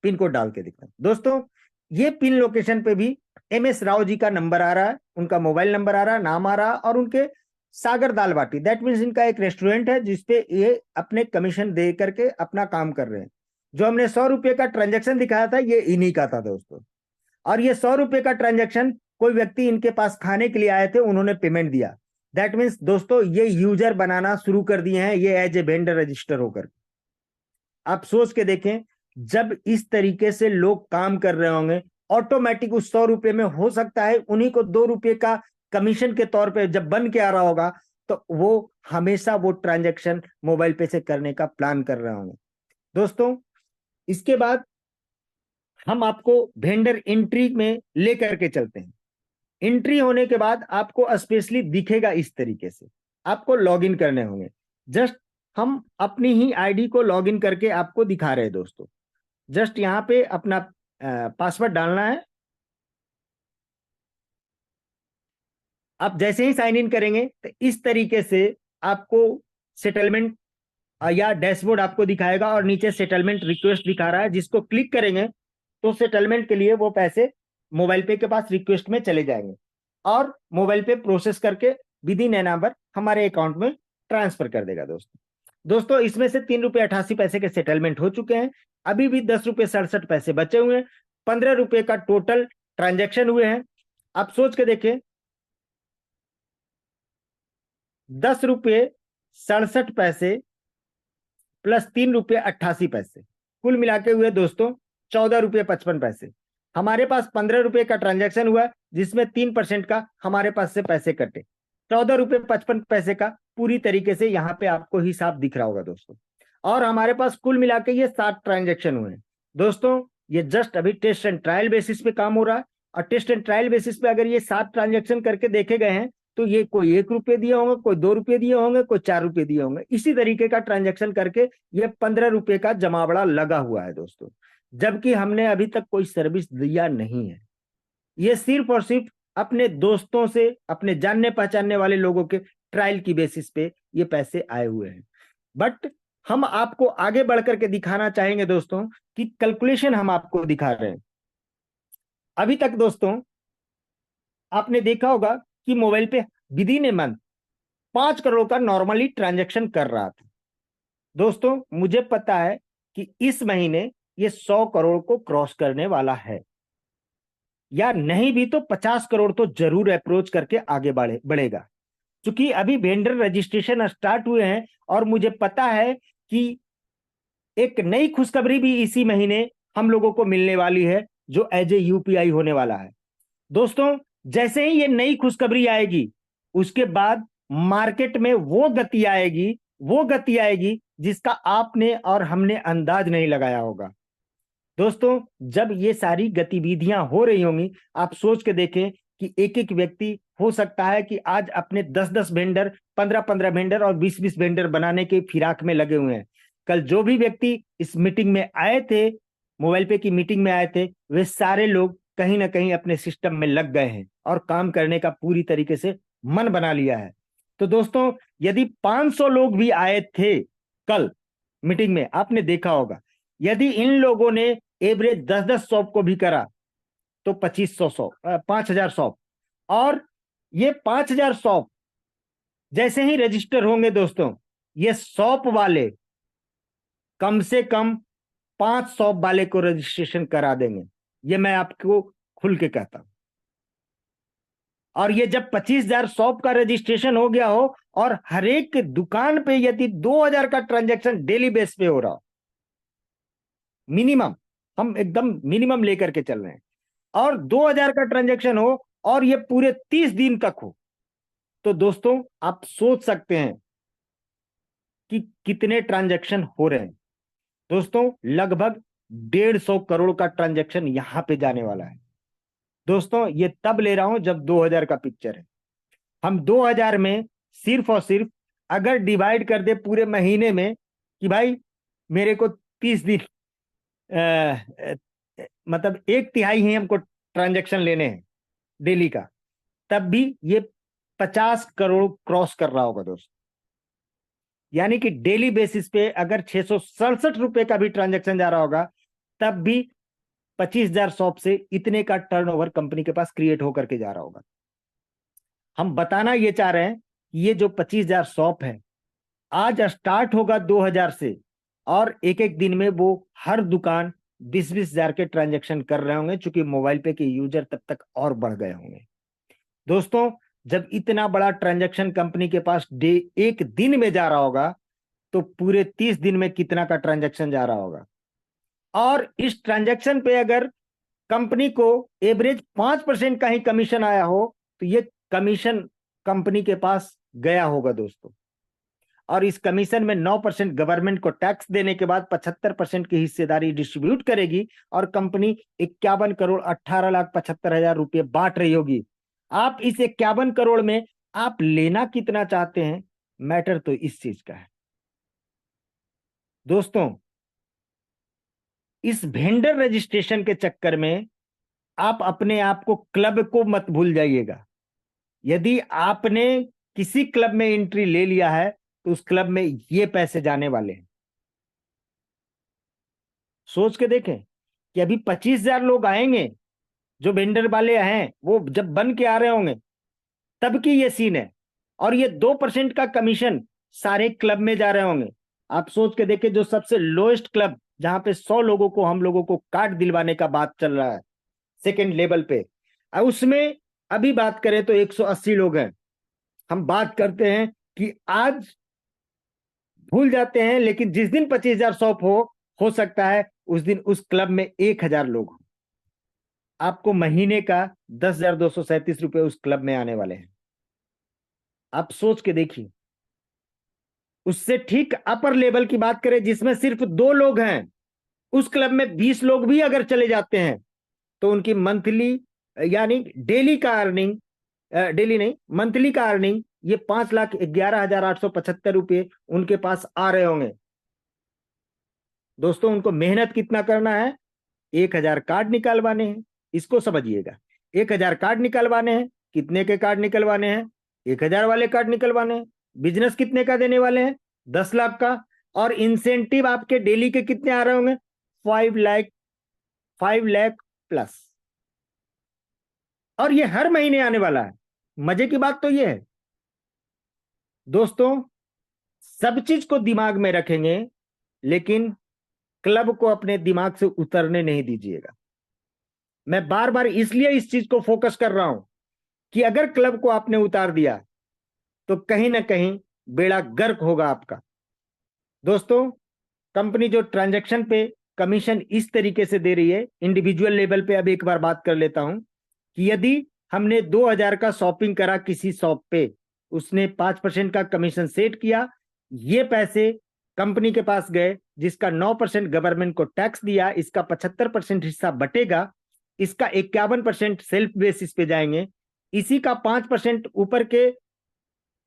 पिन कोड डाल के दिखता हूं दोस्तों। ये पिन लोकेशन पे भी MS राव जी का नंबर आ रहा है, उनका मोबाइल नंबर आ रहा है, नाम आ रहा है, और उनके सागर दाल बाटी, दैट मीन्स इनका एक रेस्टोरेंट है जिसपे ये अपने कमीशन दे करके अपना काम कर रहे हैं। जो हमने 100 रुपए का ट्रांजेक्शन दिखाया था, ये इन्हीं का था दोस्तों। और ये 100 रुपए का ट्रांजेक्शन कोई व्यक्ति इनके पास खाने के लिए आए थे, उन्होंने पेमेंट दिया। दैट मीन्स दोस्तों ये यूजर बनाना शुरू कर दिए हैं, ये एज ए वेंडर रजिस्टर होकर। आप सोच के देखें, जब इस तरीके से लोग काम कर रहे होंगे, ऑटोमेटिक उस 100 रुपए में हो सकता है उन्हीं को 2 रुपए का कमीशन के तौर पे जब बन के आ रहा होगा, तो वो हमेशा वो ट्रांजेक्शन मोबाइल पे से करने का प्लान कर रहे होंगे दोस्तों। इसके बाद हम आपको वेंडर एंट्री में लेकर के चलते हैं। एंट्री होने के बाद आपको स्पेशली दिखेगा इस तरीके से, आपको लॉगिन करने होंगे। जस्ट हम अपनी ही आईडी को लॉगिन करके आपको दिखा रहे हैं दोस्तों। जस्ट यहां पे अपना पासवर्ड डालना है। आप जैसे ही साइन इन करेंगे तो इस तरीके से आपको सेटलमेंट या डैशबोर्ड आपको दिखाएगा, और नीचे सेटलमेंट रिक्वेस्ट दिखा रहा है, जिसको क्लिक करेंगे तो सेटलमेंट के लिए वो पैसे मोबाइल पे के पास रिक्वेस्ट में चले जाएंगे, और मोबाइल पे प्रोसेस करके विद इन एन आवर हमारे अकाउंट में ट्रांसफर कर देगा दोस्तों। दोस्तों इसमें से 3 रुपये 88 पैसे के सेटलमेंट हो चुके हैं, अभी भी 10 रुपये 67 पैसे बचे हुए हैं। 15 रुपये का टोटल ट्रांजेक्शन हुए हैं। आप सोच के देखें, 10 रुपये 67 पैसे प्लस 3 रुपये 88 पैसे, कुल मिला के हुए दोस्तों 14 रुपये 55 पैसे। हमारे पास 15 रुपये का ट्रांजैक्शन हुआ, जिसमें 3% का हमारे पास से पैसे कटे। 14 रुपये 55 पैसे का पूरी तरीके से यहाँ पे आपको हिसाब दिख रहा होगा दोस्तों। और हमारे पास कुल मिला के ये 7 ट्रांजेक्शन हुए हैं दोस्तों। ये जस्ट अभी टेस्ट एंड ट्रायल बेसिस पे काम हो रहा है, और टेस्ट एंड ट्रायल बेसिस पे अगर ये 7 ट्रांजेक्शन करके देखे गए हैं, तो ये कोई 1 रुपये दिए होंगे, कोई 2 रुपये दिए होंगे, कोई 4 रुपये दिए होंगे। इसी तरीके का ट्रांजेक्शन करके ये 15 रुपये का जमावड़ा लगा हुआ है दोस्तों, जबकि हमने अभी तक कोई सर्विस दिया नहीं है। ये सिर्फ और सिर्फ अपने दोस्तों से, अपने जानने पहचानने वाले लोगों के ट्रायल की बेसिस पे ये पैसे आए हुए हैं। बट हम आपको आगे बढ़ करके दिखाना चाहेंगे दोस्तों कि कैलकुलेशन हम आपको दिखा रहे हैं। अभी तक दोस्तों आपने देखा होगा कि मोबाइल पे with in a month 5 crore का नॉर्मली ट्रांजैक्शन कर रहा था दोस्तों। मुझे पता है कि इस महीने ये 100 करोड़ को क्रॉस करने वाला है, या नहीं भी तो 50 करोड़ तो जरूर अप्रोच करके आगे बढ़ेगा। क्योंकि अभी वेंडर रजिस्ट्रेशन स्टार्ट हुए हैं, और मुझे पता है कि एक नई खुशखबरी भी इसी महीने हम लोगों को मिलने वाली है, जो एज ए यूपीआई होने वाला है दोस्तों। जैसे ही ये नई खुशखबरी आएगी, उसके बाद मार्केट में वो गति आएगी जिसका आपने और हमने अंदाज नहीं लगाया होगा दोस्तों। जब ये सारी गतिविधियां हो रही होंगी, आप सोच के देखें कि एक एक व्यक्ति हो सकता है कि आज अपने 10-10 वेंडर, 15-15 वेंडर और 20-20 वेंडर बनाने के फिराक में लगे हुए हैं। कल जो भी व्यक्ति इस मीटिंग में आए थे, मोबाइल पे की मीटिंग में आए थे, वे सारे लोग कहीं ना कहीं अपने सिस्टम में लग गए हैं और काम करने का पूरी तरीके से मन बना लिया है। तो दोस्तों यदि 500 लोग भी आए थे कल मीटिंग में, आपने देखा होगा, यदि इन लोगों ने एवरेज 10-10 शॉप को भी करा तो 5000 शॉप, और ये 5000 शॉप जैसे ही रजिस्टर होंगे दोस्तों, ये शॉप वाले कम से कम 5 शॉप वाले को रजिस्ट्रेशन करा देंगे, ये मैं आपको खुल के कहता हूं। और ये जब 25,000 शॉप का रजिस्ट्रेशन हो गया हो, और हर एक दुकान पे यदि 2000 का ट्रांजैक्शन डेली बेस पे हो रहा हो, मिनिमम, हम एकदम मिनिमम लेकर के चल रहे हैं, और 2000 का ट्रांजैक्शन हो और ये पूरे 30 दिन तक हो, तो दोस्तों आप सोच सकते हैं कि कितने ट्रांजैक्शन हो रहे हैं। दोस्तों लगभग 150 करोड़ का ट्रांजैक्शन यहां पे जाने वाला है। दोस्तों ये तब ले रहा हूं जब 2000 का पिक्चर है। हम 2000 में सिर्फ और सिर्फ अगर डिवाइड कर दे पूरे महीने में कि भाई मेरे को 30 दिन, मतलब 1/3 ही हमको ट्रांजैक्शन लेने हैं डेली का, तब भी ये 50 करोड़ क्रॉस कर रहा होगा दोस्त। यानी कि डेली बेसिस पे अगर 667 रुपए का भी ट्रांजैक्शन जा रहा होगा, तब भी 25,000 शॉप से इतने का टर्नओवर कंपनी के पास क्रिएट होकर के जा रहा होगा। हम बताना ये चाह रहे हैं कि ये जो 25,000 शॉप है आज स्टार्ट होगा 2000 से, और एक एक दिन में वो हर दुकान 20-20 हजार के ट्रांजैक्शन कर रहे होंगे, चूंकि मोबाइल पे के यूजर तब तक और बढ़ गए होंगे। दोस्तों जब इतना बड़ा ट्रांजैक्शन कंपनी के पास एक दिन में जा रहा होगा, तो पूरे 30 दिन में कितना का ट्रांजैक्शन जा रहा होगा। और इस ट्रांजैक्शन पे अगर कंपनी को एवरेज 5% का ही कमीशन आया हो, तो ये कमीशन कंपनी के पास गया होगा दोस्तों। और इस कमीशन में 9% गवर्नमेंट को टैक्स देने के बाद 75% की हिस्सेदारी डिस्ट्रीब्यूट करेगी, और कंपनी 51,18,75,000 रुपये बांट रही होगी। आप इस 51 करोड़ में आप लेना कितना चाहते हैं, मैटर तो इस चीज का है दोस्तों। इस वेंडर रजिस्ट्रेशन के चक्कर में आप अपने आप को, क्लब को मत भूल जाइएगा। यदि आपने किसी क्लब में एंट्री ले लिया है, तो उस क्लब में ये पैसे जाने वाले हैं। सोच के देखें कि अभी 25,000 लोग आएंगे, जो वेंडर वाले हैं वो जब बन के आ रहे होंगे तब की ये सीन है, और ये 2% का कमीशन सारे क्लब में जा रहे होंगे। आप सोच के देखें, जो सबसे लोएस्ट क्लब जहां पे 100 लोगों को हम लोगों को कार्ड दिलवाने का बात चल रहा है सेकेंड लेवल पे, उसमें अभी बात करें तो 180 लोग हैं। हम बात करते हैं कि आज भूल जाते हैं, लेकिन जिस दिन 25,000 शॉप हो सकता है उस दिन उस क्लब में 1,000 लोग हो। आपको महीने का 10,237 रुपए उस क्लब में आने वाले हैं। आप सोच के देखिए। उससे ठीक अपर लेवल की बात करें जिसमें सिर्फ 2 लोग हैं, उस क्लब में 20 लोग भी अगर चले जाते हैं, तो उनकी मंथली, यानी डेली का अर्निंग, डेली नहीं मंथली का अर्निंग, ये 5,11,875 रुपये उनके पास आ रहे होंगे। दोस्तों उनको मेहनत कितना करना है, 1,000 कार्ड निकालवाने हैं। इसको समझिएगा, 1,000 कार्ड निकलवाने हैं। कितने के कार्ड निकलवाने हैं, 1,000 वाले कार्ड निकलवाने हैं। बिजनेस कितने का देने वाले हैं, 10 लाख का। और इंसेंटिव आपके डेली के कितने आ रहे होंगे, 5 लाख, 5 लाख प्लस। और ये हर महीने आने वाला है। मजे की बात तो ये है दोस्तों, सब चीज को दिमाग में रखेंगे, लेकिन क्लब को अपने दिमाग से उतरने नहीं दीजिएगा। मैं बार बार इसलिए इस चीज को फोकस कर रहा हूं कि अगर क्लब को आपने उतार दिया, तो कहीं ना कहीं बेड़ा गर्क होगा आपका। दोस्तों कंपनी जो ट्रांजैक्शन पे कमीशन इस तरीके से दे रही है, इंडिविजुअल लेवल पे अब एक बार बात कर लेता हूं कि यदि हमने 2,000 का शॉपिंग करा किसी शॉप पे, उसने 5% का कमीशन सेट किया, ये पैसे कंपनी के पास गए, जिसका 9% गवर्नमेंट को टैक्स दिया, इसका 75% हिस्सा बटेगा, इसका 51% सेल्फ बेसिस पे जाएंगे, इसी का 5% ऊपर के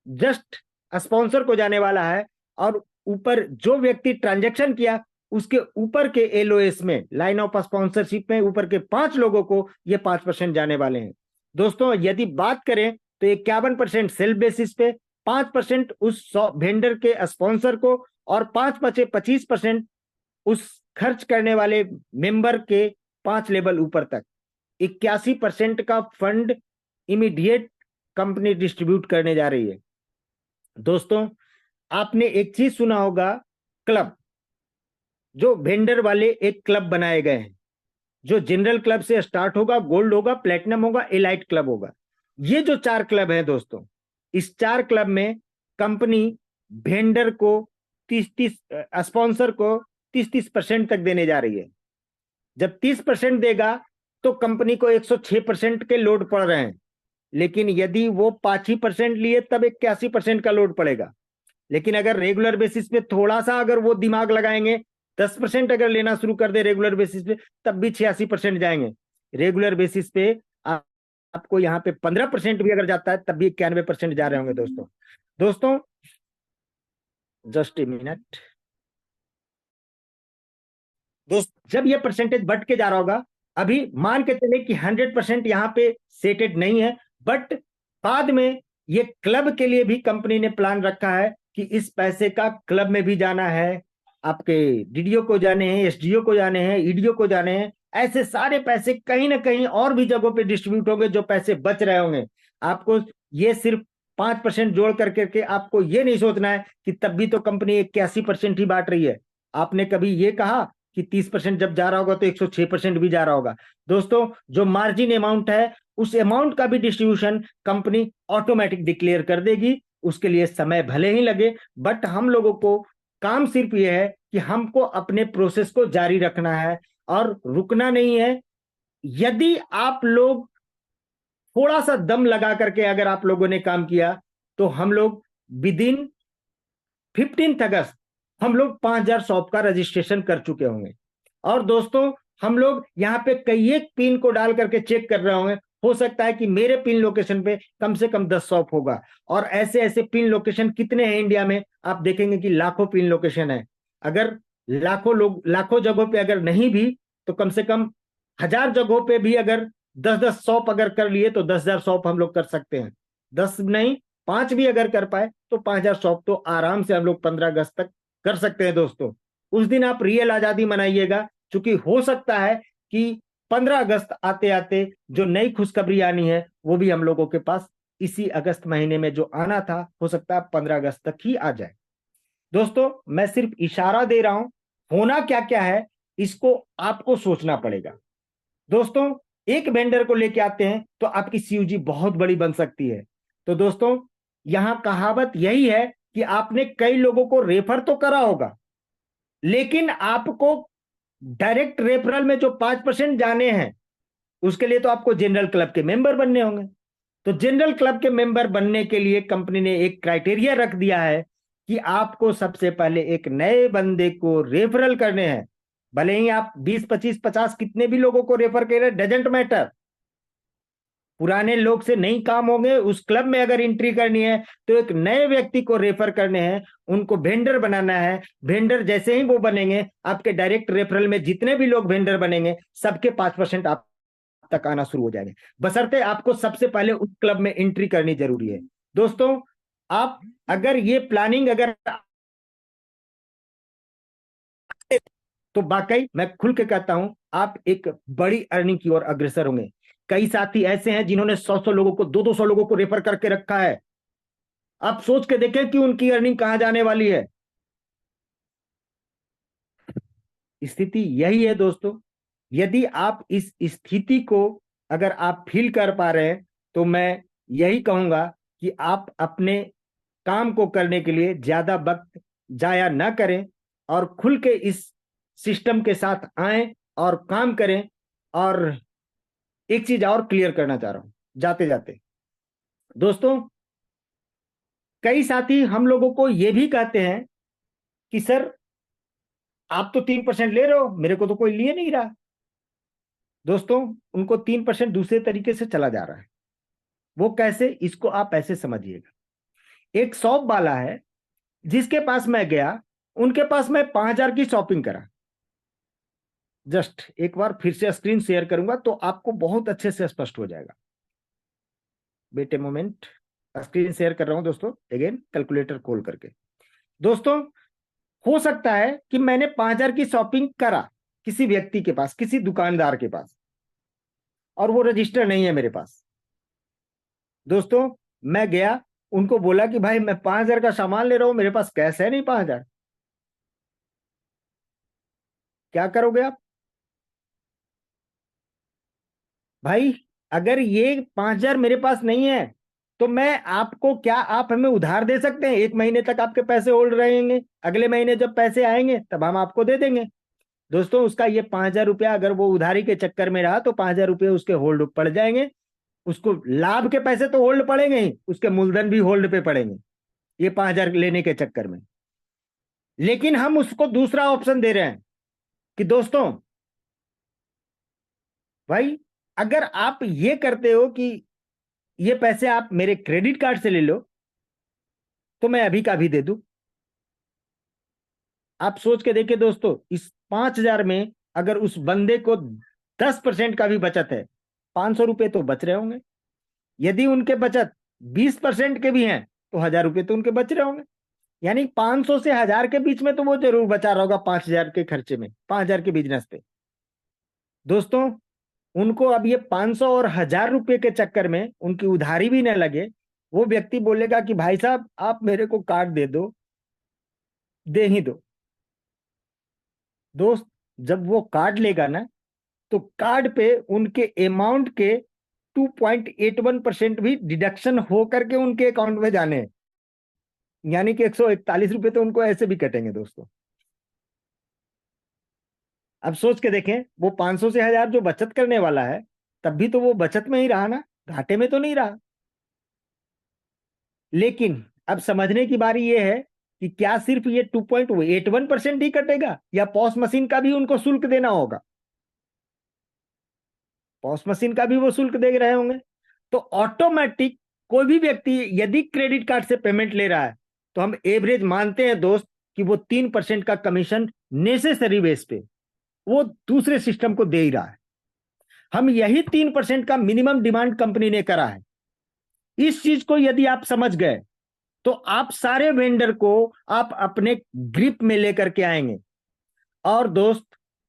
जस्ट स्पॉन्सर को जाने वाला है, और ऊपर जो व्यक्ति ट्रांजैक्शन किया उसके ऊपर के एलओएस में, लाइन ऑफ स्पॉन्सरशिप में ऊपर के 5 लोगों को ये 5% जाने वाले हैं। दोस्तों यदि बात करें तो 51% सेल्फ बेसिस पे, 5% उस वेंडर के स्पॉन्सर को, और 25% उस खर्च करने वाले मेंबर के 5 लेवल ऊपर तक। 81% का फंड इमीडिएट कंपनी डिस्ट्रीब्यूट करने जा रही है। दोस्तों आपने एक चीज सुना होगा, क्लब, जो वेंडर वाले एक क्लब बनाए गए हैं, जो जनरल क्लब से स्टार्ट होगा, गोल्ड होगा, प्लेटिनम होगा, एलाइट क्लब होगा। ये जो 4 क्लब हैं दोस्तों, इस 4 क्लब में कंपनी वेंडर को 30-30, स्पॉन्सर को 30-30% तक देने जा रही है। जब 30% देगा तो कंपनी को 106% के लोड पड़ रहे हैं, लेकिन यदि वो 5% लिए तब 81% का लोड पड़ेगा। लेकिन अगर रेगुलर बेसिस पे थोड़ा सा अगर वो दिमाग लगाएंगे, 10% अगर लेना शुरू कर दे रेगुलर बेसिस पे, तब भी 86% जाएंगे। रेगुलर बेसिस पे आपको यहाँ पे 15% भी अगर जाता है तब भी 91% जा रहे होंगे दोस्तों। दोस्तों जस्ट ए मिनट दोस्त, जब ये परसेंटेज बढ़ के जा रहा होगा, अभी मान के चले कि 100% यहाँ पे सेटेड नहीं है, बट बाद में ये क्लब के लिए भी कंपनी ने प्लान रखा है कि इस पैसे का क्लब में भी जाना है, आपके डीडीओ को जाने हैं, एसडीओ को जाने हैं, ईडीओ को जाने हैं। ऐसे सारे पैसे कहीं ना कहीं और भी जगहों पे डिस्ट्रीब्यूट होंगे, जो पैसे बच रहे होंगे। आपको ये सिर्फ 5% जोड़ करके के आपको ये नहीं सोचना है कि तब भी तो कंपनी 81% ही बांट रही है। आपने कभी ये कहा कि 30% जब जा रहा होगा तो 106% भी जा रहा होगा? दोस्तों, जो मार्जिन अमाउंट है उस अमाउंट का भी डिस्ट्रीब्यूशन कंपनी ऑटोमेटिक डिक्लेयर कर देगी। उसके लिए समय भले ही लगे, बट हम लोगों को काम सिर्फ यह है कि हमको अपने प्रोसेस को जारी रखना है और रुकना नहीं है। यदि आप लोग थोड़ा सा दम लगा करके अगर आप लोगों ने काम किया, तो हम लोग विद इन 15 अगस्त हम लोग 5,000 शॉप का रजिस्ट्रेशन कर चुके होंगे। और दोस्तों, हम लोग यहाँ पे कई एक पिन को डाल करके चेक कर रहे होंगे। हो सकता है कि मेरे पिन लोकेशन पे कम से कम 10 शॉप होगा, और ऐसे ऐसे पिन लोकेशन कितने हैं इंडिया में, आप देखेंगे कि लाखों पिन लोकेशन है। अगर लाखों लोग लाखों जगहों पे अगर नहीं भी, तो कम से कम 1,000 जगहों पे भी अगर 10-10 शॉप अगर कर लिए तो 10,000 शॉप हम लोग कर सकते हैं। 10 नहीं, 5 भी अगर कर पाए तो 5,000 शॉप तो आराम से हम लोग 15 अगस्त तक कर सकते हैं दोस्तों। उस दिन आप रियल आजादी मनाइएगा, क्योंकि हो सकता है कि 15 अगस्त आते आते जो नई खुशखबरी आनी है वो भी हम लोगों के पास इसी अगस्त महीने में जो आना था, हो सकता है 15 अगस्त तक ही आ जाए। दोस्तों, मैं सिर्फ इशारा दे रहा हूं, होना क्या क्या है इसको आपको सोचना पड़ेगा। दोस्तों, एक वेंडर को लेके आते हैं तो आपकी सीयूजी बहुत बड़ी बन सकती है। तो दोस्तों, यहां कहावत यही है कि आपने कई लोगों को रेफर तो करा होगा, लेकिन आपको डायरेक्ट रेफरल में जो 5% जाने हैं, उसके लिए तो आपको जनरल क्लब के मेंबर बनने होंगे। तो जनरल क्लब के मेंबर बनने के लिए कंपनी ने एक क्राइटेरिया रख दिया है कि आपको सबसे पहले एक नए बंदे को रेफरल करने हैं। भले ही आप 20, 25, 50 कितने भी लोगों को रेफर करें, डजेंट मैटर। पुराने लोग से नहीं काम होंगे, उस क्लब में अगर एंट्री करनी है तो एक नए व्यक्ति को रेफर करने हैं, उनको वेंडर बनाना है। वेंडर जैसे ही वो बनेंगे, आपके डायरेक्ट रेफरल में जितने भी लोग वेंडर बनेंगे, सबके 5% आप तक आना शुरू हो जाएंगे, बशर्ते आपको सबसे पहले उस क्लब में एंट्री करनी जरूरी है। दोस्तों, आप अगर ये प्लानिंग अगर तो वाकई मैं खुल के कहता हूं, आप एक बड़ी अर्निंग की ओर अग्रसर होंगे। कई साथी ऐसे हैं जिन्होंने 100-100 लोगों को, 200-200 लोगों को रेफर करके रखा है। आप सोच के देखें कि उनकी अर्निंग कहां जाने वाली है। स्थिति यही है दोस्तों। यदि आप इस स्थिति को अगर आप फील कर पा रहे हैं, तो मैं यही कहूंगा कि आप अपने काम को करने के लिए ज्यादा वक्त जाया ना करें और खुल के इस सिस्टम के साथ आएं और काम करें। और एक चीज और क्लियर करना चाह रहा हूं जाते जाते दोस्तों, कई साथी हम लोगों को यह भी कहते हैं कि सर, आप तो 3% ले रहे हो, मेरे को तो कोई लिए नहीं रहा। दोस्तों, उनको 3% दूसरे तरीके से चला जा रहा है। वो कैसे, इसको आप ऐसे समझिएगा। एक शॉप वाला है जिसके पास मैं गया, उनके पास मैं 5,000 की शॉपिंग करा। जस्ट एक बार फिर से स्क्रीन शेयर करूंगा तो आपको बहुत अच्छे से स्पष्ट हो जाएगा। बेटे मोमेंट, स्क्रीन शेयर कर रहा हूं दोस्तों, अगेन कैलकुलेटर खोल करके। दोस्तों, हो सकता है कि मैंने 5,000 की शॉपिंग करा किसी व्यक्ति के पास, किसी दुकानदार के पास, और वो रजिस्टर नहीं है मेरे पास। दोस्तों, मैं गया, उनको बोला कि भाई मैं 5,000 का सामान ले रहा हूं, मेरे पास कैश है नहीं 5,000। क्या करोगे आप भाई? अगर ये 5,000 मेरे पास नहीं है तो मैं आपको, क्या आप हमें उधार दे सकते हैं? 1 महीने तक आपके पैसे होल्ड रहेंगे, अगले महीने जब पैसे आएंगे तब हम आपको दे देंगे। दोस्तों उसका ये 5,000 रुपया अगर वो उधारी के चक्कर में रहा तो 5,000 रुपये उसके होल्ड पड़ जाएंगे। उसको लाभ के पैसे तो होल्ड पड़ेंगे ही, उसके मूलधन भी होल्ड पे पड़ेंगे ये 5,000 लेने के चक्कर में। लेकिन हम उसको दूसरा ऑप्शन दे रहे हैं कि दोस्तों भाई, अगर आप ये करते हो कि ये पैसे आप मेरे क्रेडिट कार्ड से ले लो तो मैं अभी का भी दे दूं। आप सोच के देखिए दोस्तों, इस 5,000 में अगर उस बंदे को 10% का भी बचत है, 500 रुपये तो बच रहे होंगे। यदि उनके बचत 20% के भी हैं तो 1,000 रुपये तो उनके बच रहे होंगे। यानी 500 से 1,000 के बीच में तो वो जरूर बचा रहा होगा 5,000 के खर्चे में, 5,000 के बिजनेस पे। दोस्तों उनको अब ये 500 और 1,000 रुपये के चक्कर में उनकी उधारी भी न लगे। वो व्यक्ति बोलेगा कि भाई साहब आप मेरे को कार्ड दे दो, दे ही दो। दोस्त जब वो कार्ड लेगा ना तो कार्ड पे उनके अमाउंट के 2.81% भी डिडक्शन हो करके उनके अकाउंट में जाने हैं। यानी कि 141 रुपये तो उनको ऐसे भी कटेंगे दोस्तों। अब सोच के देखें, वो 500 से 1,000 जो बचत करने वाला है तब भी तो वो बचत में ही रहा ना, घाटे में तो नहीं रहा। लेकिन अब समझने की बारी ये है कि क्या सिर्फ ये 2.81% ही कटेगा या पॉस मशीन का भी उनको शुल्क देना होगा। पॉस मशीन का भी वो शुल्क दे रहे होंगे। तो ऑटोमेटिक कोई भी व्यक्ति यदि क्रेडिट कार्ड से पेमेंट ले रहा है तो हम एवरेज मानते हैं दोस्त कि वो 3% का कमीशन नेसेसरी बेस पे वो दूसरे सिस्टम को दे ही रहा है। हम यही 3% का मिनिमम डिमांड कंपनी ने करा है। इस चीज को यदि आप समझ गए तो आप सारे वेंडर को आप अपने ग्रिप में लेकर के आएंगे। और दोस्त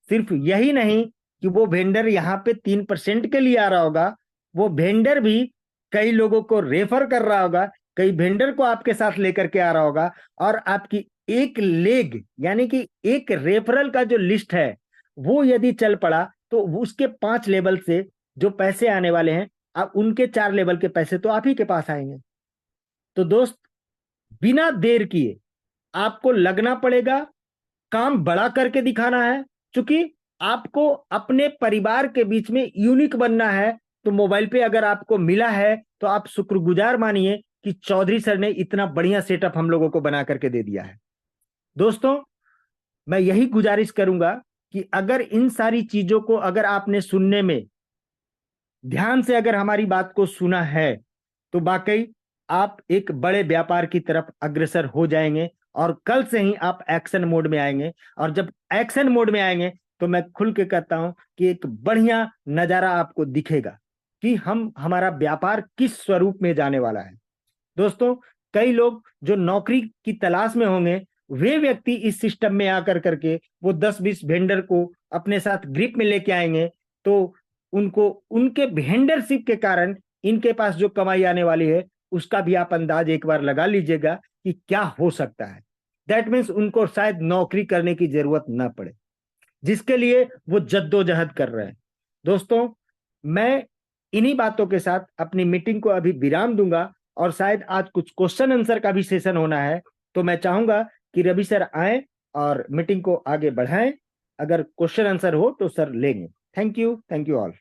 सिर्फ यही नहीं कि वो वेंडर यहां पे 3% के लिए आ रहा होगा, वो वेंडर भी कई लोगों को रेफर कर रहा होगा, कई वेंडर को आपके साथ लेकर के आ रहा होगा। और आपकी एक लेग यानी कि एक रेफरल का जो लिस्ट है वो यदि चल पड़ा तो उसके 5 लेवल से जो पैसे आने वाले हैं, अब उनके 4 लेवल के पैसे तो आप ही के पास आएंगे। तो दोस्त बिना देर किए आपको लगना पड़ेगा, काम बड़ा करके दिखाना है। क्योंकि आपको अपने परिवार के बीच में यूनिक बनना है। तो मोबाइल पे अगर आपको मिला है तो आप शुक्रगुजार मानिए कि चौधरी सर ने इतना बढ़िया सेटअप हम लोगों को बना करके दे दिया है। दोस्तों मैं यही गुजारिश करूंगा कि अगर इन सारी चीजों को अगर आपने सुनने में ध्यान से अगर हमारी बात को सुना है तो वाकई आप एक बड़े व्यापार की तरफ अग्रसर हो जाएंगे और कल से ही आप एक्शन मोड में आएंगे। और जब एक्शन मोड में आएंगे तो मैं खुल के कहता हूं कि एक बढ़िया नजारा आपको दिखेगा कि हम हमारा व्यापार किस स्वरूप में जाने वाला है। दोस्तों कई लोग जो नौकरी की तलाश में होंगे वे व्यक्ति इस सिस्टम में आकर करके वो 10-20 वेंडर को अपने साथ ग्रिप में लेके आएंगे तो उनको उनके वेंडरशिप के कारण इनके पास जो कमाई आने वाली है उसका भी आप अंदाज एक बार लगा लीजिएगा कि क्या हो सकता है। दैट मीन्स उनको शायद नौकरी करने की जरूरत ना पड़े जिसके लिए वो जद्दोजहद कर रहे हैं। दोस्तों मैं इन्हीं बातों के साथ अपनी मीटिंग को अभी विराम दूंगा और शायद आज कुछ क्वेश्चन आंसर का भी सेशन होना है। तो मैं चाहूंगा कि रवि सर आए और मीटिंग को आगे बढ़ाएं। अगर क्वेश्चन आंसर हो तो सर लेंगे। Thank you all.